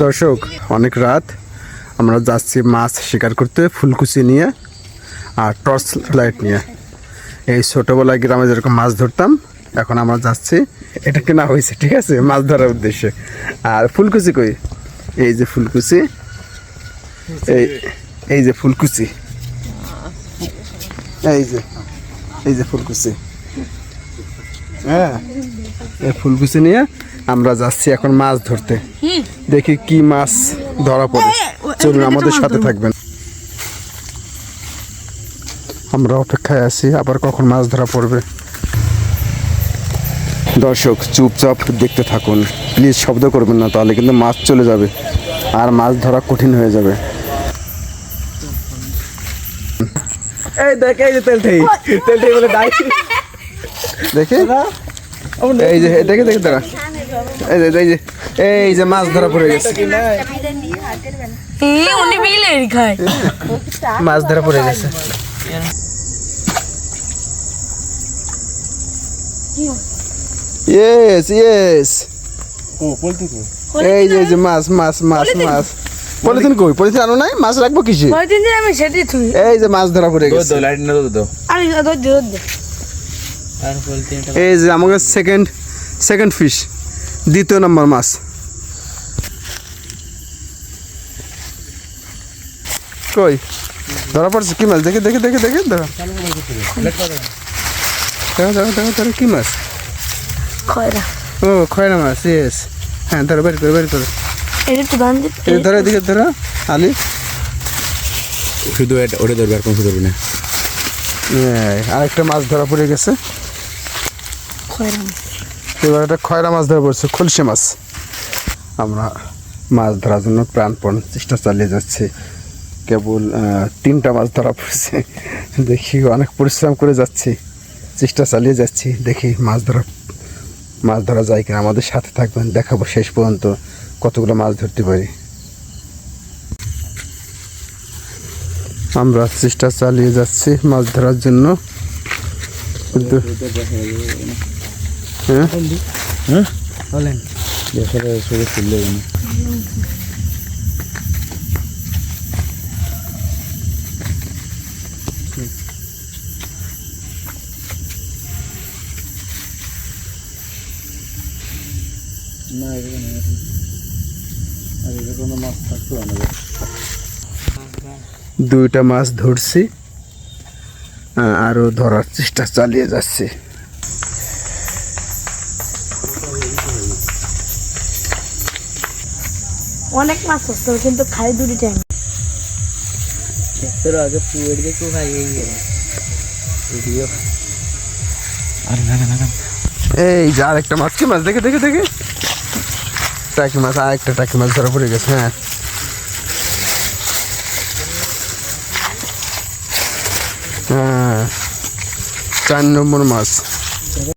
দর্শক, অনেক রাত, আমরা যাচ্ছি মাছ শিকার করতে ফুলকুচি নিয়ে আর টর্চ লাইট নিয়ে। এই ছোটোবেলায় গ্রামে যেরকম মাছ ধরতাম, এখন আমরা যাচ্ছি, এটা কেনা হয়েছে ঠিক আছে মাছ ধরার উদ্দেশ্যে। আর ফুলকুচি কই, এই যে ফুলকুচি, এই যে ফুলকুচি, এই যে ফুলকুচি, হ্যাঁ এই ফুলকুচি নিয়ে আমরা যাচ্ছি এখন মাছ ধরতে। দেখি কি মাছ ধরা পড়ে, চলুন আমাদের সাথে থাকবেন। আমরা অপেক্ষায় আছি আবার কখন মাছ ধরা পড়বে। দর্শক চুপচাপ দেখতে থাকুন, প্লিজ শব্দ করবেন না, তাহলে কিন্তু মাছ চলে যাবে আর মাছ ধরা কঠিন হয়ে যাবে। এই দেখ, এই যে তেলটাই বলে ডাই, দেখে এই যে দেখে দেখে দাঁড়া, এই যে মাছ ধরা পড়ে গেছে, মাছ ধরা পড়ে গেছে। ইয়েস ইয়েস, এই যে মাছ মাছ মাছ মাছ। পলিথিন কই, পলিথিন আনো নাই, মাছ রাখবো কিসে? এই যে মাছ ধরা পড়ে গেছে। এই যে আমাকে সেকেন্ড ফিশ, দ্বিতীয় নম্বর মাছ। কই ধরা পড়ছে, কি মাছ? দেখে দেখে দেখে দেখে ধরা, কি মাছ? ও খয়রা মাছ, ইয়েস। হ্যাঁ ধরো, বের করো বের করো, ধরো এদিকে ধরো আলি, শুধু ওটা ধরবে আর কোনো ধরবে না। আরেকটা মাছ ধরা পড়ে গেছে, এবার একটা খয়রা মাছ ধরা পড়ছে, খুলশে মাছ। আমরা মাছ ধরার জন্য প্রাণপণ চেষ্টা চালিয়ে যাচ্ছি, কেবল 3টা মাছ ধরা পড়ছে। দেখি অনেক পরিশ্রম করে যাচ্ছি, চেষ্টা চালিয়ে যাচ্ছি, দেখি মাছ ধরা যায় কিনা। আমাদের সাথে থাকবেন, দেখাবো শেষ পর্যন্ত কতগুলো মাছ ধরতে পারি। আমরা চেষ্টা চালিয়ে যাচ্ছি মাছ ধরার জন্য। দুইটা মাছ ধরছি, আরো ধরার চেষ্টা চালিয়ে যাচ্ছি। অনেক মাছ হচ্ছে কিন্তু খাই দুটি টাইম। এই যে আরেকটা মাছ, কি মাছ? দেখে দেখে দেখে, টাকি মাছ, আরেকটা টাকি মাছ ধরা পড়ে গেছে। হ্যাঁ হ্যাঁ, 4 নম্বর মাছ।